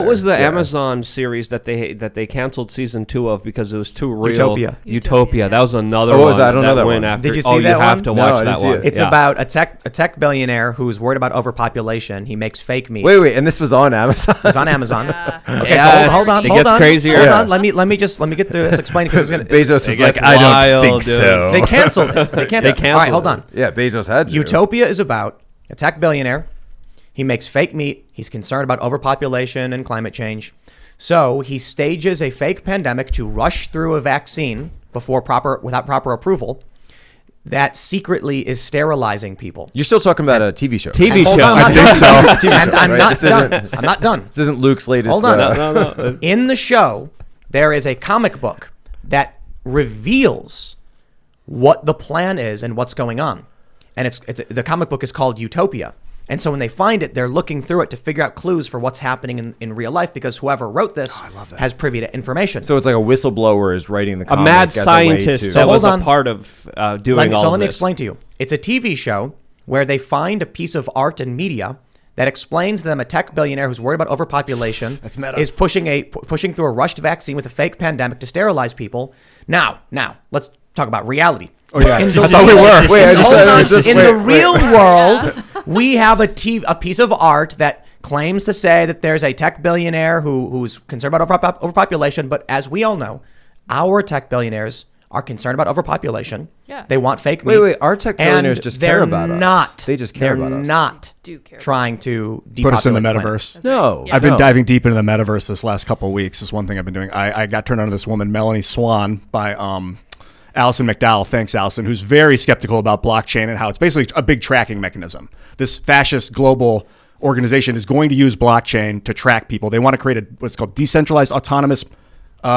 was the Amazon series that they canceled season 2 of because it was too real? Utopia. That was another one. What was that? I don't know that one. After. Did you see that you have one? to watch that one. It's about a tech billionaire who's worried about overpopulation. He makes fake meat. Wait, and this was on Amazon. It was on Amazon. Okay, so hold on. It gets crazier. Hold on. Let me get through this. Explain because Bezos was like, I don't think so. They canceled it. They canceled. All right, hold on. Yeah, Bezos had to. Utopia is about a tech billionaire. He makes fake meat. He's concerned about overpopulation and climate change. So he stages a fake pandemic to rush through a vaccine without proper approval that secretly is sterilizing people. You're still talking about a TV show. TV show. I think so. And I'm not done. I'm not done. This isn't Luke's latest. Hold on. No. In the show, there is a comic book that reveals what the plan is and what's going on. And the comic book is called Utopia. And so when they find it, they're looking through it to figure out clues for what's happening in real life because whoever wrote this has privy to information. So it's like a whistleblower is writing the comic. A mad scientist that was a part of doing all this. So let me explain to you. It's a TV show where they find a piece of art and media that explains to them a tech billionaire who's worried about overpopulation is pushing through a rushed vaccine with a fake pandemic to sterilize people. Now, let's talk about reality. Oh yeah, in the real world, we have a piece of art that claims to say that there's a tech billionaire who's concerned about overpopulation. But as we all know, our tech billionaires are concerned about overpopulation. Yeah. They want fake meat. Wait, our tech billionaires just care about us. They just care about us. They're not trying to put us in the metaverse. No. Yeah. I've been diving deep into the metaverse this last couple of weeks. Is one thing I've been doing. I got turned on to this woman, Melanie Swan, by Alison McDowell, thanks Alison, who's very skeptical about blockchain and how it's basically a big tracking mechanism. This fascist global organization is going to use blockchain to track people. They want to create what's called decentralized autonomous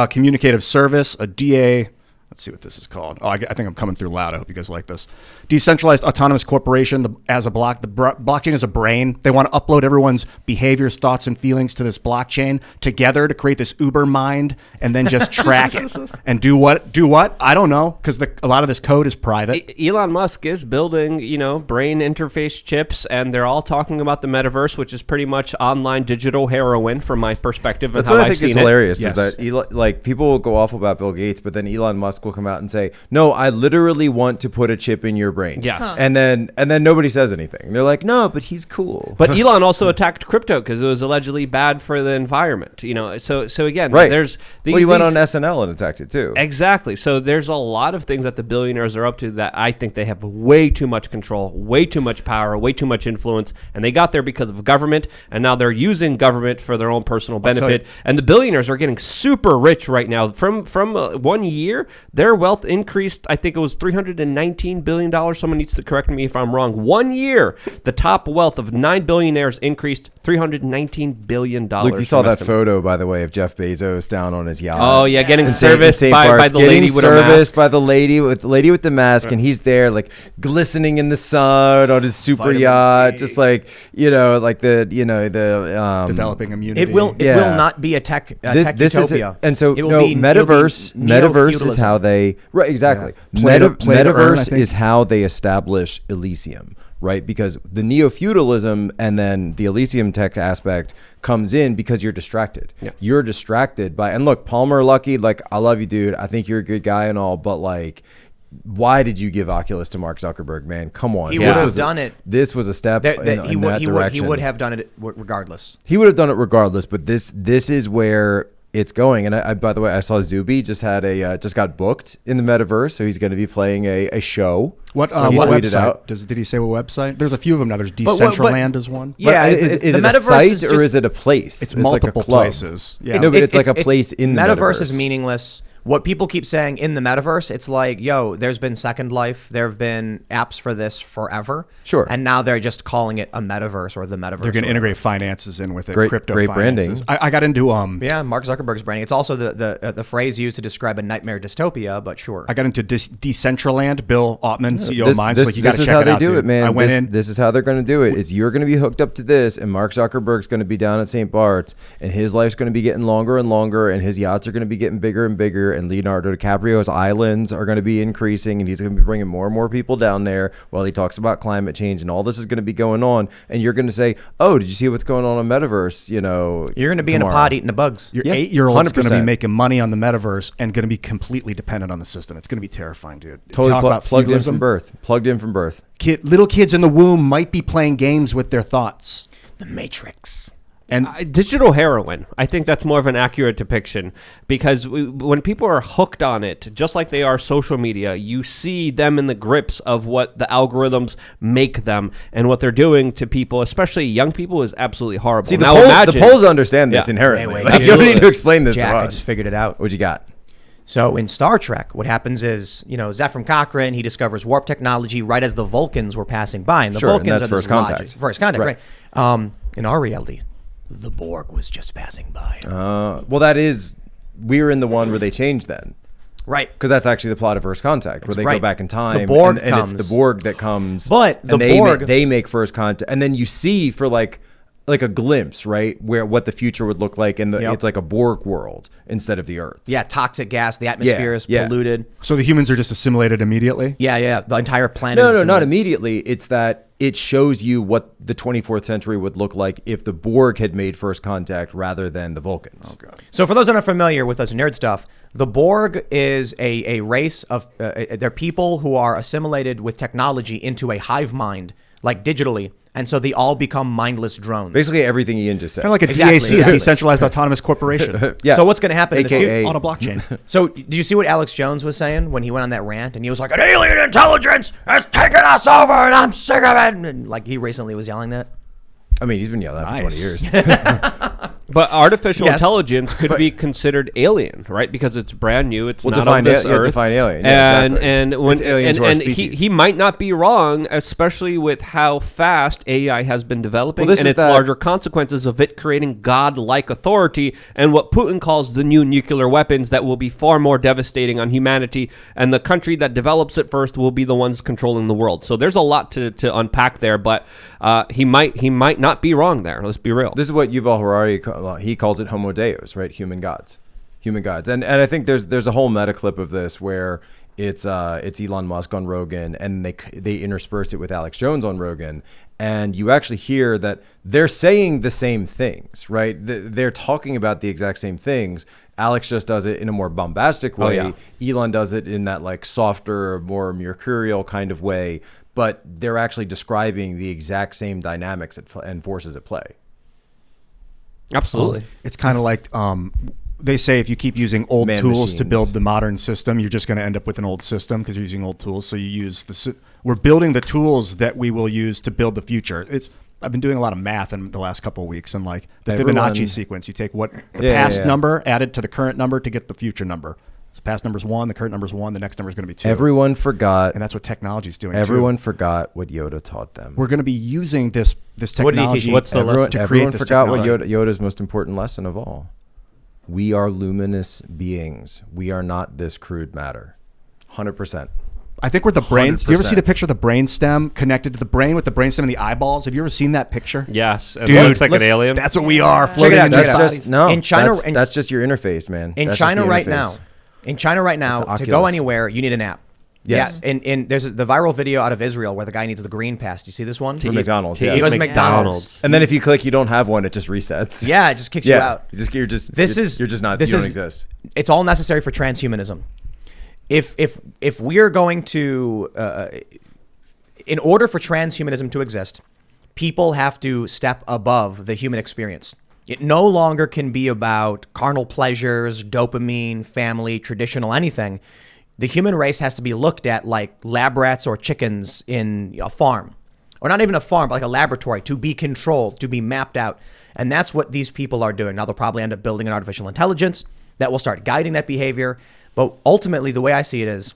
communicative service, a DA. Let's see what this is called. I think I'm coming through loud. I hope you guys like this. Decentralized Autonomous Corporation the blockchain is a brain. They want to upload everyone's behaviors, thoughts, and feelings to this blockchain together to create this Uber mind and then just track it. And do what? I don't know, because a lot of this code is private. Elon Musk is building, brain interface chips, and they're all talking about the metaverse, which is pretty much online digital heroin from my perspective. That's and what how I think I've is seen hilarious. Yes. Is that people will go off about Bill Gates, but then Elon Musk will come out and say, "No, I literally want to put a chip in your brain." Yes. And then nobody says anything. They're like, "No, but he's cool." But Elon also attacked crypto because it was allegedly bad for the environment. So again, right. There's he went on SNL and attacked it too. Exactly. So there's a lot of things that the billionaires are up to that I think they have way too much control, way too much power, way too much influence, and they got there because of government, and now they're using government for their own personal benefit. And the billionaires are getting super rich right now. From 1 year, their wealth increased. I think it was $319 billion. Someone needs to correct me if I'm wrong. 1 year, the top wealth of 9 billionaires increased $319 billion. Look, you saw that photo, by the way, of Jeff Bezos down on his yacht. Oh yeah, getting serviced by the lady with a mask. Serviced by the lady with the mask, and he's there like glistening in the sun on his super yacht, just like the developing immunity. It will not be a tech utopia. And so metaverse is how they exactly. Metaverse is how they establish Elysium, right? Because the neo-feudalism and then the Elysium tech aspect comes in because you're distracted. Yeah. You're distracted by, and look, Palmer Luckey, I love you, dude. I think you're a good guy and all, but why did you give Oculus to Mark Zuckerberg, man? Come on. He would have done it. This was a step in that direction. He would have done it regardless. He would have done it regardless, but this is where it's going. And I by the way, I saw Zuby just got booked in the metaverse, so he's going to be playing a show. What website? Did he say what website? There's a few of them now. There's Decentraland is one. Yeah, is it a site or is it a place? It's multiple like a club. Places. Yeah. No, but it's like a place in the metaverse. Metaverse is meaningless. What people keep saying in the metaverse, it's like, there's been Second Life. There have been apps for this forever. Sure. And now they're just calling it a metaverse or the metaverse. They're going to integrate finances in with it. Great finances. branding. I got into Mark Zuckerberg's branding. It's also the phrase used to describe a nightmare dystopia, but sure. I got into Decentraland. Bill Ottman, CEO of Minds. This is how they do it, man. I went in. This is how they're going to do it. You're going to be hooked up to this, and Mark Zuckerberg's going to be down at St. Bart's, and his life's going to be getting longer and longer, and his yachts are going to be getting bigger and bigger, future, and Leonardo DiCaprio's islands are going to be increasing, and he's going to be bringing more and more people down there while he talks about climate change, and all this is going to be going on. And you're going to say, oh, did you see what's going on in Metaverse? You know, you're going to be tomorrow. in a pod eating the bugs. Your 8-year-old's going to be making money on the metaverse and going to be completely dependent on the system. It's going to be terrifying, dude. Totally plugged in from birth. Plugged in from birth. Little kids in the womb might be playing games with their thoughts. The Matrix. And digital heroin, I think that's more of an accurate depiction, because when people are hooked on it, just like they are social media, you see them in the grips of what the algorithms make them, and what they're doing to people, especially young people, is absolutely horrible. See, the polls understand this inherently. Wait, like, you don't need to explain this Jack, to us. I just figured it out. What you got? So in Star Trek, what happens is, Zefram Cochrane, he discovers warp technology right as the Vulcans were passing by. And the Vulcans and that's are first contact. First contact, right. In our reality, the Borg was just passing by. Well, that is, we're in the one where they change then. Right. Because that's actually the plot of First Contact, where they go back in time. The Borg and comes. it's the Borg that comes. But the Borg... Borg... They make First Contact. And then you see for like a glimpse, right, where what the future would look like, and it's like a Borg world instead of the Earth. Yeah, toxic gas, the atmosphere is polluted. So the humans are just assimilated immediately? Yeah, the entire planet No, not immediately. It's that it shows you what the 24th century would look like if the Borg had made First Contact rather than the Vulcans. Oh, God. So for those that are familiar with us nerd stuff, the Borg is a race of, they're people who are assimilated with technology into a hive mind, like digitally. And so they all become mindless drones. Basically everything Ian just said. Kind of like a DAC, a decentralized autonomous corporation. Yeah. So what's going to happen AKA on a blockchain. So did you see what Alex Jones was saying when he went on that rant? And he was like, an alien intelligence has taken us over and I'm sick of it. And like he recently was yelling that. I mean, he's been yelling that for 20 years. But artificial intelligence could be considered alien, right? Because it's brand new. It's not of this Earth. Define alien. Yeah, exactly. and when it's alien to our species. he might not be wrong, especially with how fast AI has been developing Well, and its larger consequences of it creating god-like authority, and what Putin calls the new nuclear weapons that will be far more devastating on humanity. And the country that develops it first will be the ones controlling the world. So there's a lot to unpack there, but he might not be wrong there. Let's be real. This is what Yuval Harari he calls it Homo Deus, right? Human gods, and I think there's a whole meta clip of this where it's Elon Musk on Rogan, and they intersperse it with Alex Jones on Rogan, and you actually hear that they're saying the same things, right? They're talking about the exact same things. Alex just does it in a more bombastic way. Oh, yeah. Elon does it in that like softer, more mercurial kind of way. But they're actually describing the exact same dynamics and forces at play. Absolutely. It's kind of like they say if you keep using old tools to build the modern system, you're just going to end up with an old system because you're using old tools. So you use we're building the tools that we will use to build the future. I've been doing a lot of math in the last couple of weeks, and like the Fibonacci sequence, you take what the past number added to the current number to get the future number. The past number's 1, the current number's 1, the next number's going to be 2. Everyone forgot. And that's what technology's doing. Everyone forgot what Yoda taught them. We're going to be using this technology. What did he teach you? What's the lesson? To everyone create this forgot technology. what Yoda's most important lesson of all. We are luminous beings. We are not this crude matter. 100%. I think we're the brains. Do you ever 100%. see the picture of the brain stem connected to the brain with the brain stem and the eyeballs? Have you ever seen that picture? Yes. It Dude, looks like an alien. That's what we are. Check it Floating out, in check these it out. bodies. In China, that's just your interface, man. In That's China just the right interface. now, In China right now, It's to go Oculus. anywhere, you need an app. Yes. Yeah, and there's the viral video out of Israel where the guy needs the green pass. Do you see this one? For McDonald's. to Yeah. eat He goes to McDonald's. And then if you click, you don't have one. It just resets. Yeah, it just kicks you out. You're just not. This you don't is exist. It's all necessary for transhumanism. If we are going to, in order for transhumanism to exist, people have to step above the human experience. It no longer can be about carnal pleasures, dopamine, family, traditional anything. The human race has to be looked at like lab rats or chickens in a farm. Or not even a farm, but like a laboratory, to be controlled, to be mapped out. And that's what these people are doing. Now they'll probably end up building an artificial intelligence that will start guiding that behavior. But ultimately, the way I see it is,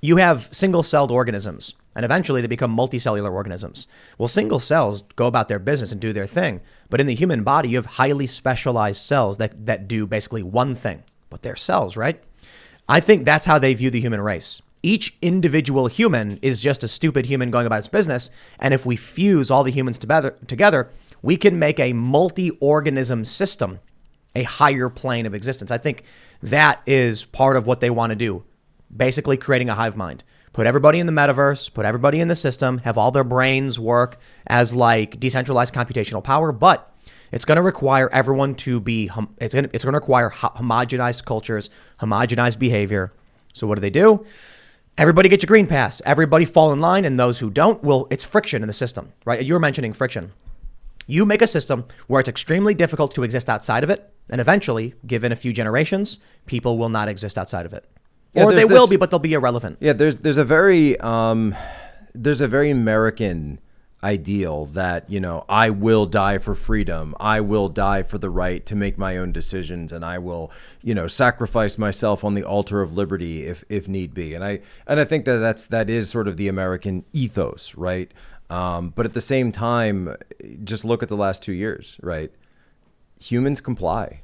you have single-celled organisms, and eventually they become multicellular organisms. Well, single cells go about their business and do their thing. But in the human body, you have highly specialized cells that do basically one thing. But they're cells, right? I think that's how they view the human race. Each individual human is just a stupid human going about its business. And if we fuse all the humans together, we can make a multi-organism system a higher plane of existence. I think that is part of what they want to do. Basically creating a hive mind. Put everybody in the metaverse, put everybody in the system, have all their brains work as like decentralized computational power, but it's going to require everyone to be, it's going to require homogenized cultures, homogenized behavior. So what do? Everybody get your green pass. Everybody fall in line, and those who don't, it's friction in the system, right? You were mentioning friction. You make a system where it's extremely difficult to exist outside of it, and eventually, given a few generations, people will not exist outside of it. Or they will be, but they'll be irrelevant. Yeah, there's a very American ideal that, I will die for freedom. I will die for the right to make my own decisions, and I will, sacrifice myself on the altar of liberty if need be. And I think that is sort of the American ethos, right? But at the same time, just look at the last 2 years, right? Humans comply.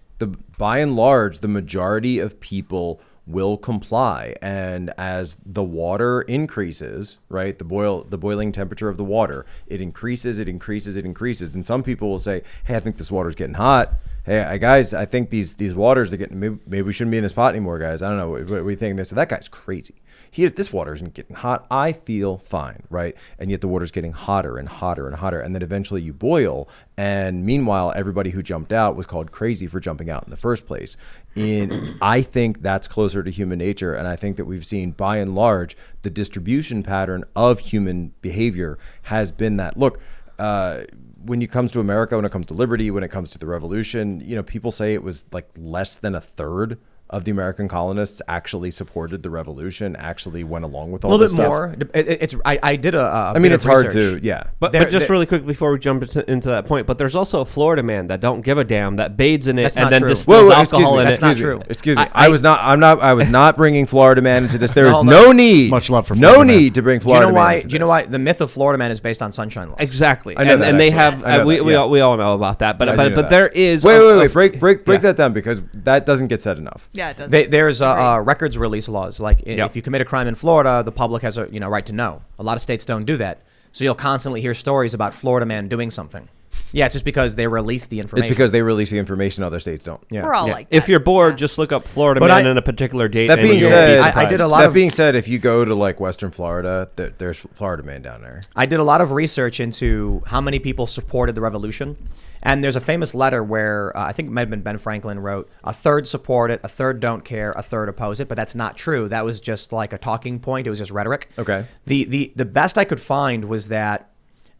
By and large, the majority of people will comply, and as the water increases, right, the boiling temperature of the water, it increases, and some people will say, hey, I think this water's getting hot. Hey, guys, I think these waters are getting, maybe we shouldn't be in this pot anymore, guys. I don't know, what do we think? That guy's crazy. This water isn't getting hot. I feel fine, right? And yet the water's getting hotter and hotter and hotter, and then eventually you boil. And meanwhile, everybody who jumped out was called crazy for jumping out in the first place. I think that's closer to human nature, and I think that we've seen, by and large, the distribution pattern of human behavior has been that. Look, when it comes to America, when it comes to liberty, when it comes to the revolution, people say it was like less than a third of the American colonists actually supported the revolution, actually went along with all this stuff. A little bit more. I did a I mean, it's hard to, yeah. But just really quick before we jump into that point, but there's also a Florida man that don't give a damn, that bathes in it and then distills alcohol in it. That's not true. Excuse me. I was not bringing Florida man into this. There is no need. Much love for Florida no need to bring Florida man into this. Do you know why the myth of Florida man is based on sunshine laws? Exactly. I know that, and they have, we all know about that. But there is. Wait. Break that down, because that doesn't get said enough. Yeah, it doesn't. There's records release laws. Like if you commit a crime in Florida, the public has a right to know. A lot of states don't do that. So you'll constantly hear stories about Florida man doing something. Yeah, it's just because they release the information. It's because they release the information other states don't. Yeah. We're all like that. If you're bored, just look up Florida man in a particular date. That being said, I did a lot That being said, if you go to like Western Florida, there's Florida man down there. I did a lot of research into how many people supported the revolution. And there's a famous letter where I think it might have been Ben Franklin wrote, a third support it, a third don't care, a third oppose it. But that's not true. That was just like a talking point. It was just rhetoric. Okay. The best I could find was that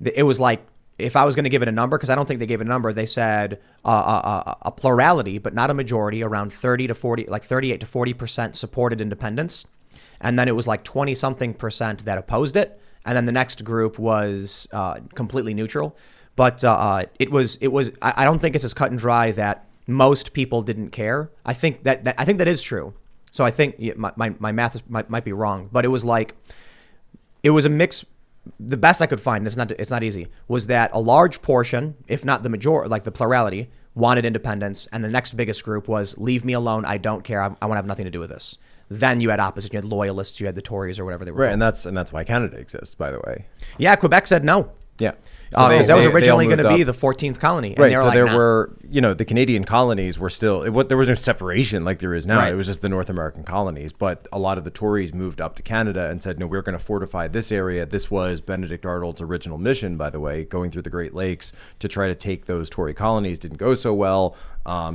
it was like, if I was going to give it a number, because I don't think they gave it a number, they said a plurality, but not a majority, around 38 to 40% supported independence. And then it was like 20 something percent that opposed it. And then the next group was completely neutral. But it was. I don't think it's as cut and dry that most people didn't care. I think that is true. So I think my math might be wrong, but it was a mix. The best I could find, it's not easy, was that a large portion, if not the majority, like the plurality, wanted independence, and the next biggest group was leave me alone. I don't care. I want to have nothing to do with this. Then you had opposition. You had loyalists. You had the Tories or whatever they were. Right, and that's why Canada exists, by the way. Yeah, Quebec said no. Yeah. Because that was originally going to be the 14th colony. And right. So there were, the Canadian colonies were still, there was no separation like there is now. Right. It was just the North American colonies. But a lot of the Tories moved up to Canada and said, no, we're going to fortify this area. This was Benedict Arnold's original mission, by the way, going through the Great Lakes to try to take those Tory colonies. Didn't go so well.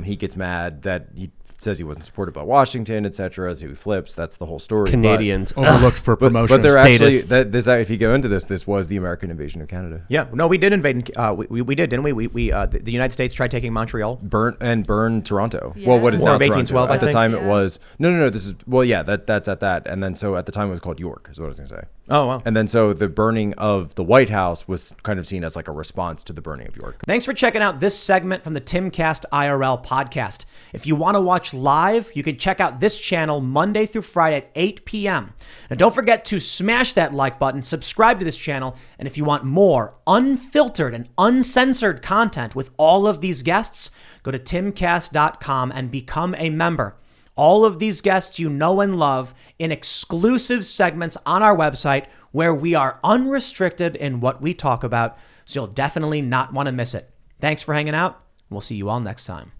He gets mad that he says he wasn't supported by Washington, etc. As he flips, that's the whole story. Canadians overlooked for promotion. But they're actually if you go into this was the American invasion of Canada. Yeah, no, we did invade. We did, didn't we? The United States tried taking Montreal, burn Toronto. Yeah. Well, what is War now of 1812? At the time, Yeah. it was no. This is that's at that, and then so at the time it was called York, is what I was gonna say. Oh wow! And then so the burning of the White House was kind of seen as like a response to the burning of York. Thanks for checking out this segment from the Timcast IRL podcast. If you want to watch live, you can check out this channel Monday through Friday at 8 p.m. And don't forget to smash that like button, subscribe to this channel, and if you want more unfiltered and uncensored content with all of these guests, go to timcast.com and become a member. All of these guests you know and love in exclusive segments on our website where we are unrestricted in what we talk about, so you'll definitely not want to miss it. Thanks for hanging out. We'll see you all next time.